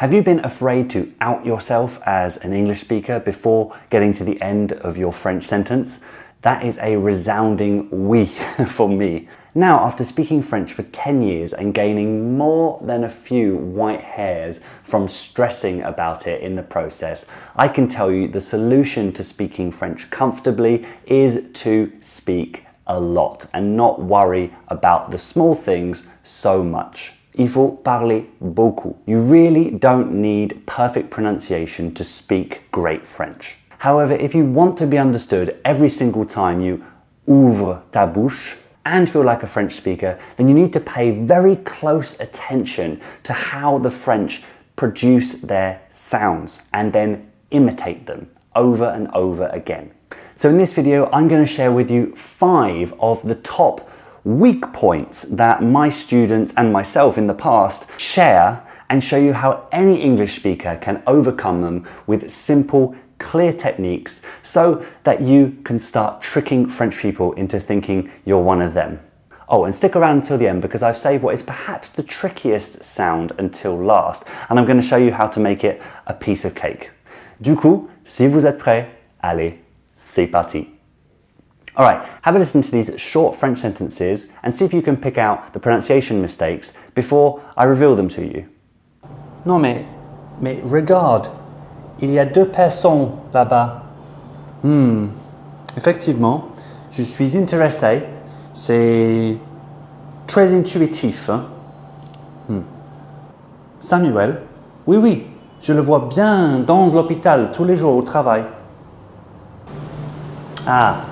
Have you been afraid to out yourself as an English speaker before getting to the end of your French sentence? That is a resounding oui for me. Now, after speaking French for 10 years and gaining more than a few white hairs from stressing about it in the process, I can tell you the solution to speaking French comfortably is to speak a lot and not worry about the small things so much. Il faut parler beaucoup. You really don't need perfect pronunciation to speak great French. However, if you want to be understood every single time you ouvres ta bouche and feel like a French speaker, then you need to pay very close attention to how the French produce their sounds and then imitate them over and over again. So in this video, I'm going to share with you 5 of the top weak points that my students and myself in the past share and show you how any English speaker can overcome them with simple, clear techniques so that you can start tricking French people into thinking you're one of them. Oh, and stick around until the end because I've saved what is perhaps the trickiest sound until last, and I'm going to show you how to make it a piece of cake. Du coup, si vous êtes prêts, allez, c'est parti. All right, have a listen to these short French sentences and see if you can pick out the pronunciation mistakes before I reveal them to you. Non mais regarde, il y a 2 personnes là-bas. Effectivement, je suis intéressé. C'est très intuitif. Hein? Samuel, oui, je le vois bien dans l'hôpital tous les jours au travail. Ah,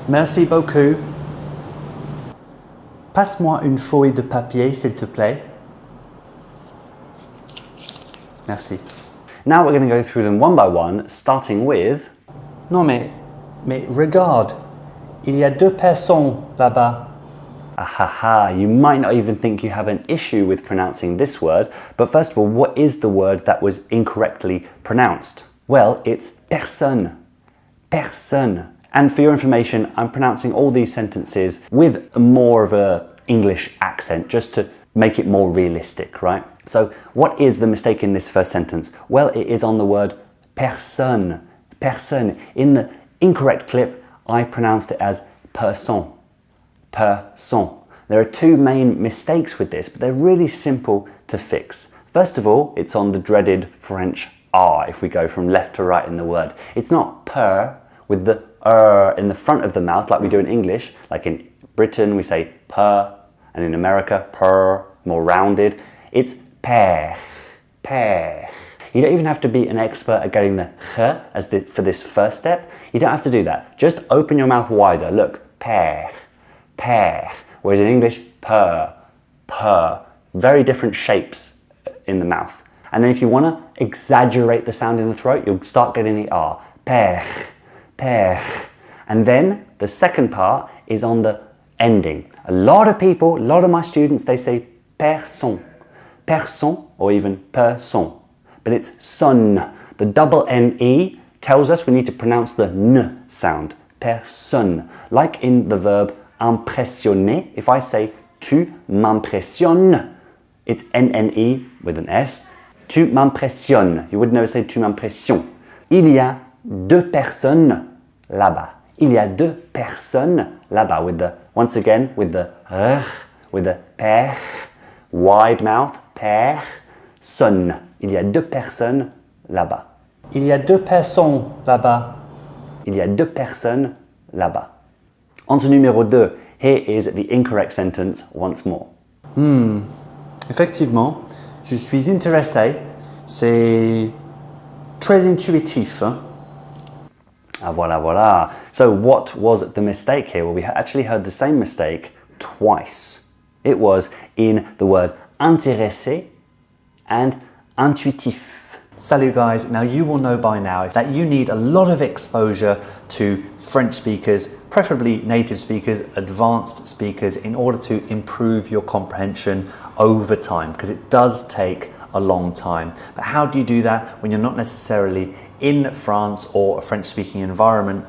merci beaucoup. Passe-moi une feuille de papier, s'il te plaît. Merci. Now we're going to go through them one by one, starting with... Non mais regarde, il y a 2 personnes là-bas. Ahaha, you might not even think you have an issue with pronouncing this word, but first of all, what is the word that was incorrectly pronounced? Well, it's personne. Personne. And for your information, I'm pronouncing all these sentences with more of an English accent, just to make it more realistic, right? So what is the mistake in this first sentence? Well, it is on the word personne. Personne. In the incorrect clip, I pronounced it as person. Person. There are 2 main mistakes with this, but they're really simple to fix. First of all, it's on the dreaded French R if we go from left to right in the word. It's not per with the in the front of the mouth like we do in English. Like in Britain, we say per, and in America, per, more rounded. It's père, père. You don't even have to be an expert at getting the h for this first step. You don't have to do that. Just open your mouth wider. Look, père, père. Whereas in English, per, per. Very different shapes in the mouth. And then if you want to exaggerate the sound in the throat, you'll start getting the R. Père, père. And then the second part is on the ending. A lot of people, a lot of my students, they say personne. Person or even person. But it's son. The double N-E tells us we need to pronounce the N sound. Personne. Like in the verb impressionner, if I say tu m'impressionnes, it's N-N-E with an S. Tu m'impressionnes. You would never say tu m'impressions. Il y a 2 personnes là-bas. Il y a 2 personnes là-bas with the, once again, with the r, with the père, wide mouth, père, sonne. Il y a 2 personnes là-bas. Il y a 2 personnes là-bas. Il y a 2 personnes là-bas. On to numéro 2. Here is the incorrect sentence once more. Effectivement, je suis intéressé. C'est très intuitif. Hein? Ah, voilà, voilà. So what was the mistake here? Well, we actually heard the same mistake twice. It was in the word intéressé and intuitif. Salut guys, now you will know by now that you need a lot of exposure to French speakers, preferably native speakers, advanced speakers, in order to improve your comprehension over time, because it does take a long time. But how do you do that when you're not necessarily in France or a French speaking environment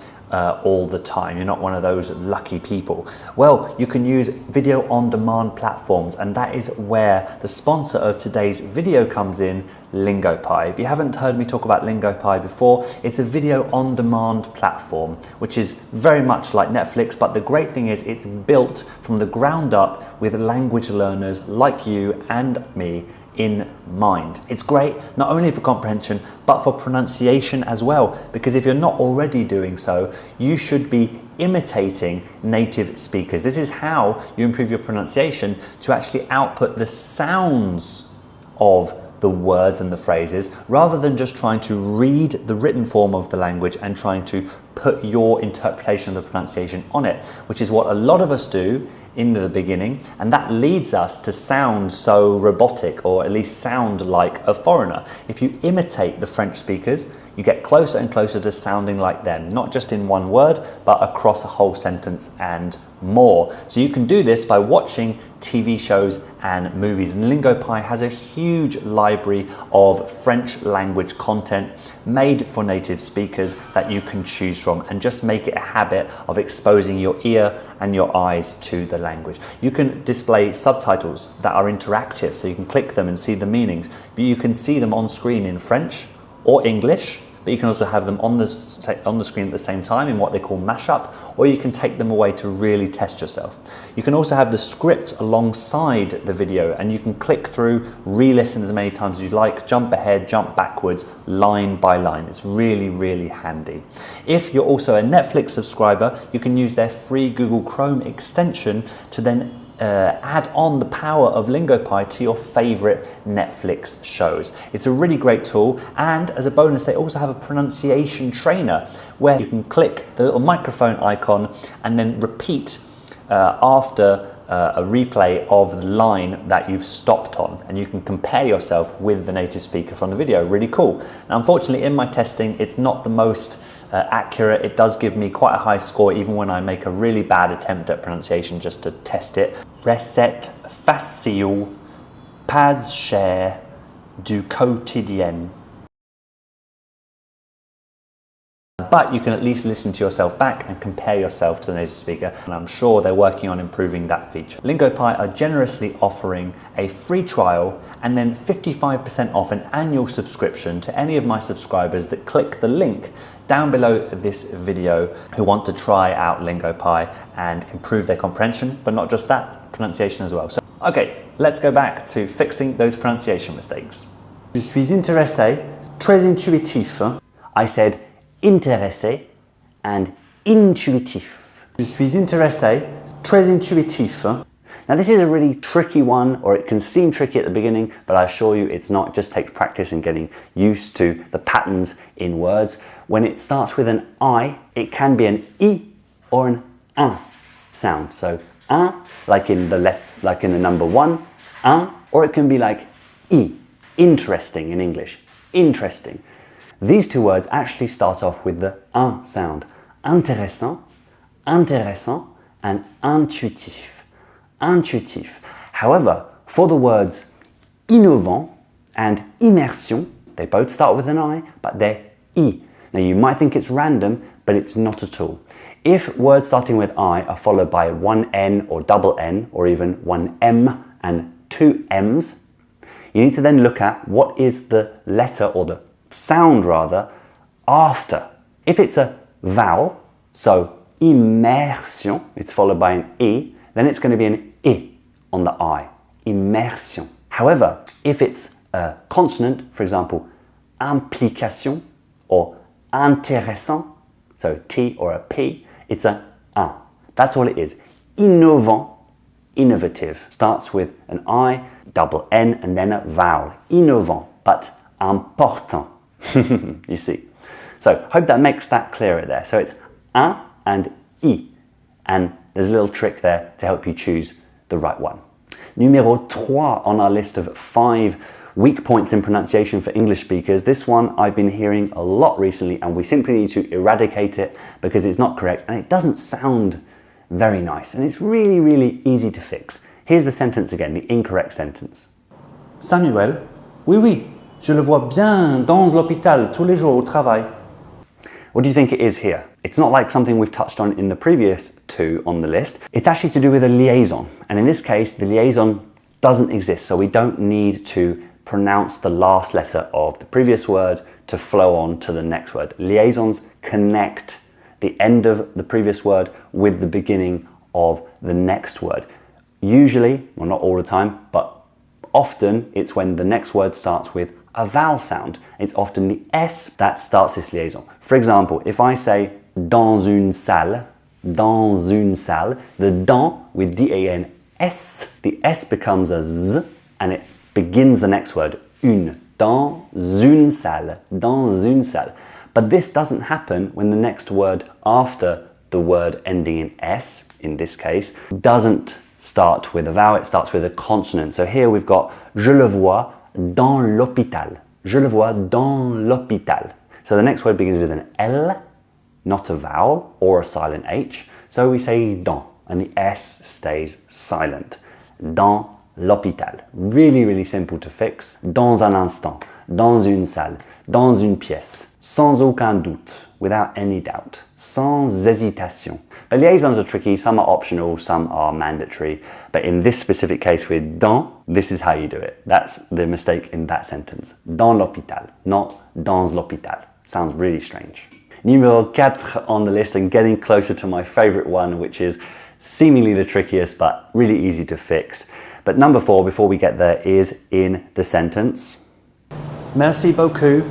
all the time. You're not one of those lucky people. Well, you can use video on demand platforms, and that is where the sponsor of today's video comes in, LingoPie. If you haven't heard me talk about LingoPie before, it's a video on demand platform, which is very much like Netflix, but the great thing is it's built from the ground up with language learners like you and me in mind. It's great not only for comprehension but for pronunciation as well, because if you're not already doing so, you should be imitating native speakers. This is how you improve your pronunciation, to actually output the sounds of the words and the phrases, rather than just trying to read the written form of the language and trying to put your interpretation of the pronunciation on it, which is what a lot of us do in the beginning, and that leads us to sound so robotic, or at least sound like a foreigner. If you imitate the French speakers, you get closer and closer to sounding like them, not just in one word, but across a whole sentence and more. So you can do this by watching TV shows and movies, and LingoPie has a huge library of French language content made for native speakers that you can choose from, and just make it a habit of exposing your ear and your eyes to the language. You can display subtitles that are interactive, so you can click them and see the meanings, but you can see them on screen in French or English, but you can also have them on the screen at the same time in what they call mashup, or you can take them away to really test yourself. You can also have the script alongside the video, and you can click through, re-listen as many times as you like, jump ahead, jump backwards, line by line. It's really, really handy. If you're also a Netflix subscriber, you can use their free Google Chrome extension to then add on the power of LingoPie to your favorite Netflix shows. It's a really great tool, and as a bonus, they also have a pronunciation trainer where you can click the little microphone icon and then repeat after a replay of the line that you've stopped on, and you can compare yourself with the native speaker from the video. Really cool. Now, unfortunately, in my testing, it's not the most accurate. It does give me quite a high score even when I make a really bad attempt at pronunciation just to test it. Recette facile, pas cher, du quotidien. But you can at least listen to yourself back and compare yourself to the native speaker, and I'm sure they're working on improving that feature. LingoPie are generously offering a free trial and then 55% off an annual subscription to any of my subscribers that click the link down below this video who want to try out LingoPie and improve their comprehension, but not just that, pronunciation as well. So, okay, let's go back to fixing those pronunciation mistakes. Je suis intéressé, très intuitif. I said intéressé and intuitif. Je suis intéressé, très intuitif. Now this is a really tricky one, or it can seem tricky at the beginning, but I assure you it's not. It just takes practice and getting used to the patterns in words. When it starts with an I, it can be an I or an un sound. So un, like in the number one, un, or it can be like I, interesting in English, interesting. These two words actually start off with the un sound. Intéressant, intéressant, and intuitif. Intuitif. However, for the words innovant and immersion, they both start with an I, but they're I. Now you might think it's random, but it's not at all. If words starting with I are followed by one N or double N, or even one M and two M's, you need to then look at what is the letter, or the sound rather, after. If it's a vowel, so immersion, it's followed by an E, then it's going to be an I on the I, immersion. However, if it's a consonant, for example, implication or intéressant, so T or a P, it's a un. That's all it is. Innovant, innovative, starts with an I, double N, and then a vowel. Innovant, but important. You see. So, hope that makes that clearer there. So it's un and I, and there's a little trick there to help you choose the right one. Numéro 3 on our list of 5 weak points in pronunciation for English speakers. This one I've been hearing a lot recently, and we simply need to eradicate it because it's not correct and it doesn't sound very nice, and it's really, really easy to fix. Here's the sentence again, the incorrect sentence. Samuel, oui, oui, je le vois bien dans l'hôpital tous les jours au travail. What do you think it is here? It's not like something we've touched on in the previous two on the list. It's actually to do with a liaison. And in this case, the liaison doesn't exist. So we don't need to pronounce the last letter of the previous word to flow on to the next word. Liaisons connect the end of the previous word with the beginning of the next word. Usually, well, not all the time, but often it's when the next word starts with a vowel sound. It's often the S that starts this liaison. For example, if I say dans une salle, the dans with D-A-N-S, the S becomes a Z and it begins the next word, une, dans une salle. But this doesn't happen when the next word after the word ending in S, in this case, doesn't start with a vowel, it starts with a consonant. So here we've got je le vois dans l'hôpital. Je le vois dans l'hôpital. So the next word begins with an L, not a vowel or a silent H. So we say dans, and the S stays silent. Dans l'hôpital. Really, really simple to fix. Dans un instant, dans une salle, dans une pièce, sans aucun doute, without any doubt, sans hésitation. But liaisons are tricky, some are optional, some are mandatory. But in this specific case with dans, this is how you do it. That's the mistake in that sentence. Dans l'hôpital, not dans l'hôpital. Sounds really strange. Numéro 4 on the list, and getting closer to my favorite one, which is seemingly the trickiest but really easy to fix. But number 4, before we get there, is in the sentence. Merci beaucoup.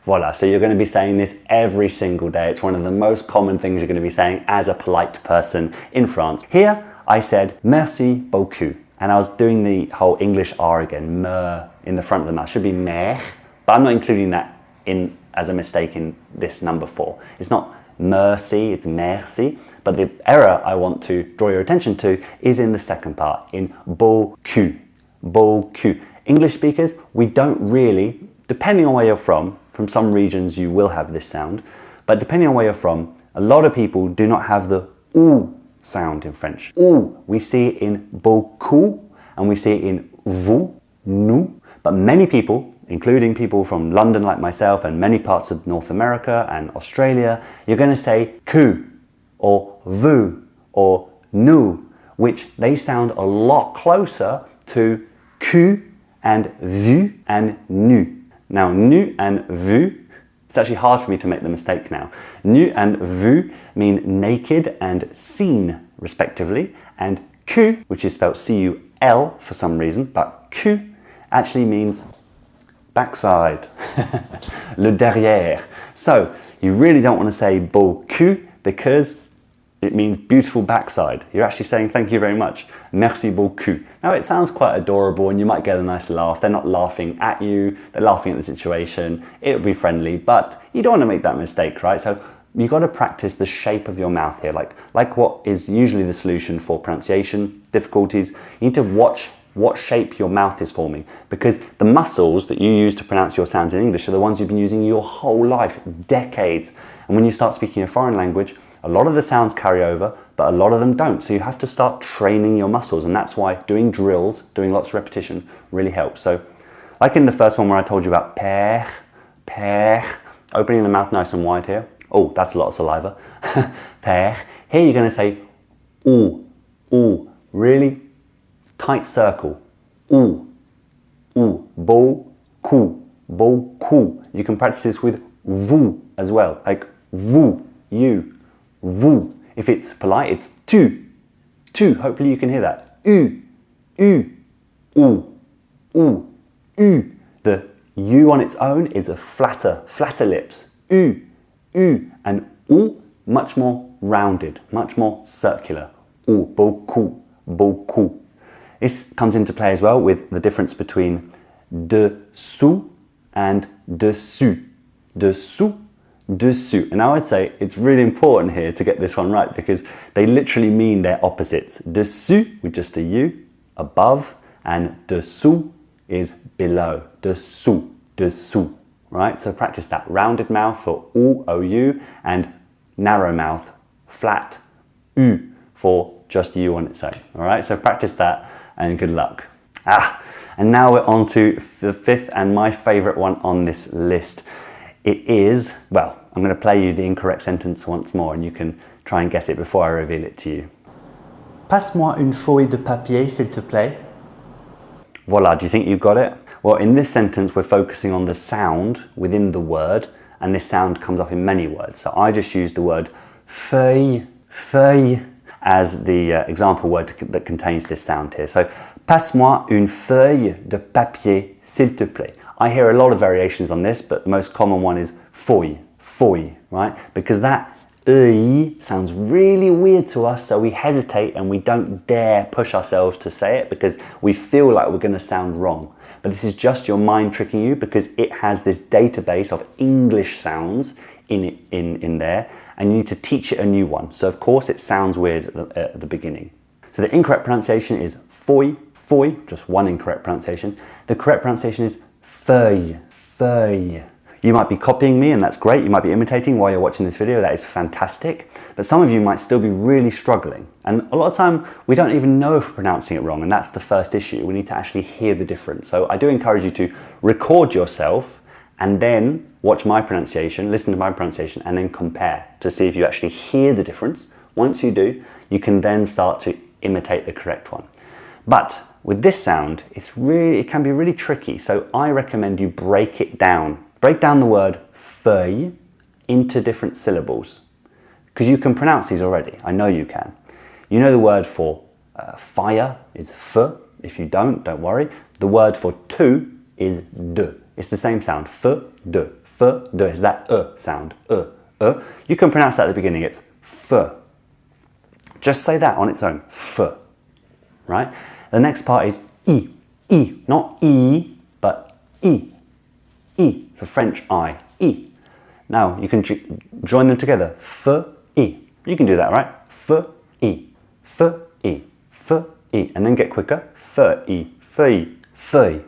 Voila, so you're going to be saying this every single day. It's one of the most common things you're going to be saying as a polite person in France. Here, I said merci beaucoup. And I was doing the whole English R again, me in the front of the mouth. Should be mer, but I'm not including that in as a mistake in this number 4. It's not merci, it's merci. But the error I want to draw your attention to is in the second part, in beaucoup, beaucoup. English speakers, we don't really, depending on where you're from some regions you will have this sound, but depending on where you're from, a lot of people do not have the OU sound in French. OU, we see it in beaucoup, and we see it in vous, nous, but many people, including people from London like myself and many parts of North America and Australia, you're going to say que, or vous, or nous, which they sound a lot closer to que and vu and nu. Now, nu and vu, it's actually hard for me to make the mistake now. Nu and vu mean naked and seen, respectively, and que, which is spelled C-U-L for some reason, but que actually means backside, le derrière. So, you really don't want to say beaucoup because it means beautiful backside. You're actually saying thank you very much. Merci beaucoup. Now it sounds quite adorable and you might get a nice laugh. They're not laughing at you, they're laughing at the situation. It'll be friendly, but you don't want to make that mistake, right? So you've got to practice the shape of your mouth here. Like what is usually the solution for pronunciation difficulties. You need to watch what shape your mouth is forming, because the muscles that you use to pronounce your sounds in English are the ones you've been using your whole life, decades. And when you start speaking a foreign language, a lot of the sounds carry over, but a lot of them don't. So you have to start training your muscles, and that's why doing drills, doing lots of repetition really helps. So like in the first one where I told you about père, opening the mouth nice and wide here. Oh, that's a lot of saliva. Père. Here you're going to say ou, really tight circle. Ou, beaucoup. You can practice this with vous as well, like vous, you. Vous. If it's polite, it's tu. Hopefully you can hear that. U. The U on its own is a flatter lips. U. And U, much more rounded, much more circular. U. Beaucoup. This comes into play as well with the difference between dessous and dessus. Dessous. And I would say it's really important here to get this one right because they literally mean their opposites. Dessous with just a U, above, and dessous is below. Dessous. Right? So practice that. Rounded mouth for O-U, and narrow mouth, flat, U for just U on its own. All right? So practice that and good luck. And now we're on to the 5th and my favorite one on this list. It is, well, I'm going to play you the incorrect sentence once more and you can try and guess it before I reveal it to you. Passe-moi une feuille de papier, s'il te plaît. Voila, do you think you've got it? Well, in this sentence, we're focusing on the sound within the word, and this sound comes up in many words. So I just used the word feuille, feuille, as the example word that contains this sound here. So, passe-moi une feuille de papier, s'il te plaît. I hear a lot of variations on this, but the most common one is feuille, feuille, right? Because that sounds really weird to us, so we hesitate and we don't dare push ourselves to say it because we feel like we're going to sound wrong. But this is just your mind tricking you because it has this database of English sounds in there, and you need to teach it a new one. So of course it sounds weird at the beginning. So the incorrect pronunciation is feuille, feuille, just one incorrect pronunciation. The correct pronunciation is feuille, feuille. You might be copying me and that's great. You might be imitating while you're watching this video. That is fantastic. But some of you might still be really struggling. And a lot of time we don't even know if we're pronouncing it wrong. And that's the first issue. We need to actually hear the difference. So I do encourage you to record yourself and then watch my pronunciation, listen to my pronunciation, and then compare to see if you actually hear the difference. Once you do, you can then start to imitate the correct one. But with this sound, it can be really tricky. So I recommend you break it down. Break down the word feuille into different syllables, because you can pronounce these already. I know you can. You know the word for fire is f. If you don't worry. The word for two is de. It's the same sound, f, de, f, de. It's that sound, You can pronounce that at the beginning, it's f. Just say that on its own, f, right? The next part is I, not E, but I. I, it's a French I, I. Now you can join them together, f, I. You can do that, right? F, I, f, I, f, I. And then get quicker, f, I, f, I, f, I,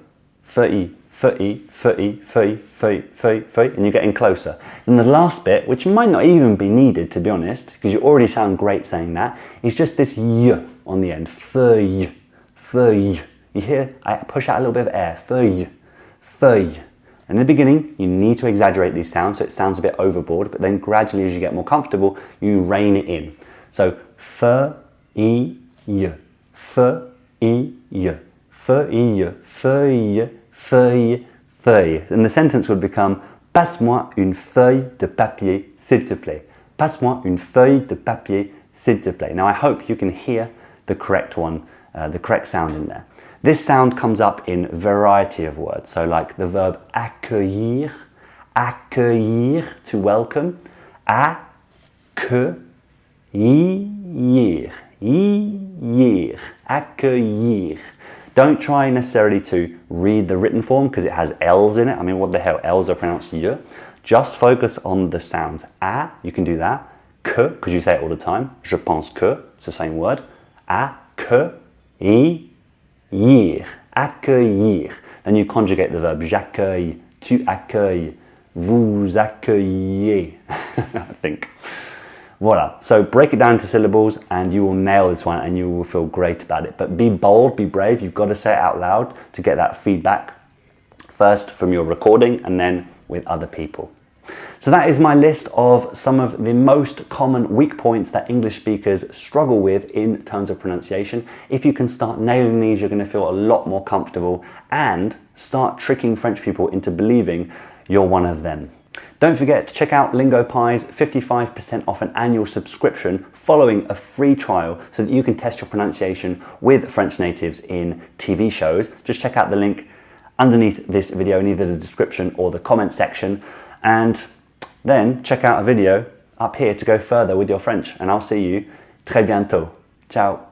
f, I, f, I, f, I, f, I, f, I, f, I, f, I, and you're getting closer. And the last bit, which might not even be needed, to be honest, because you already sound great saying that, is just this y on the end, feuille, feuille. You hear, I push out a little bit of air, feuille, feuille. In the beginning, you need to exaggerate these sounds so it sounds a bit overboard, but then gradually as you get more comfortable, you rein it in. So, feuille, feuille, feuille, feuille, feuille, feuille. And the sentence would become, passe-moi une feuille de papier, s'il te plaît. Passe-moi une feuille de papier, s'il te plaît. Now I hope you can hear the correct one, the correct sound in there. This sound comes up in a variety of words. So like the verb accueillir, accueillir, to welcome, accueillir, accueillir. Don't try necessarily to read the written form because it has L's in it. I mean, what the hell, L's are pronounced y. Just focus on the sounds. You can do that. Que, because you say it all the time. Je pense que, it's the same word. Accueillir. Accueillir. Then you conjugate the verb j'accueille, tu accueilles, vous accueillez, I think. Voila. So break it down to syllables and you will nail this one and you will feel great about it. But be bold, be brave. You've got to say it out loud to get that feedback. First from your recording and then with other people. So that is my list of some of the most common weak points that English speakers struggle with in terms of pronunciation. If you can start nailing these, you're going to feel a lot more comfortable and start tricking French people into believing you're one of them. Don't forget to check out LingoPie's 55% off an annual subscription following a free trial so that you can test your pronunciation with French natives in TV shows. Just check out the link underneath this video in either the description or the comment section. And then check out a video up here to go further with your French. And I'll see you très bientôt. Ciao.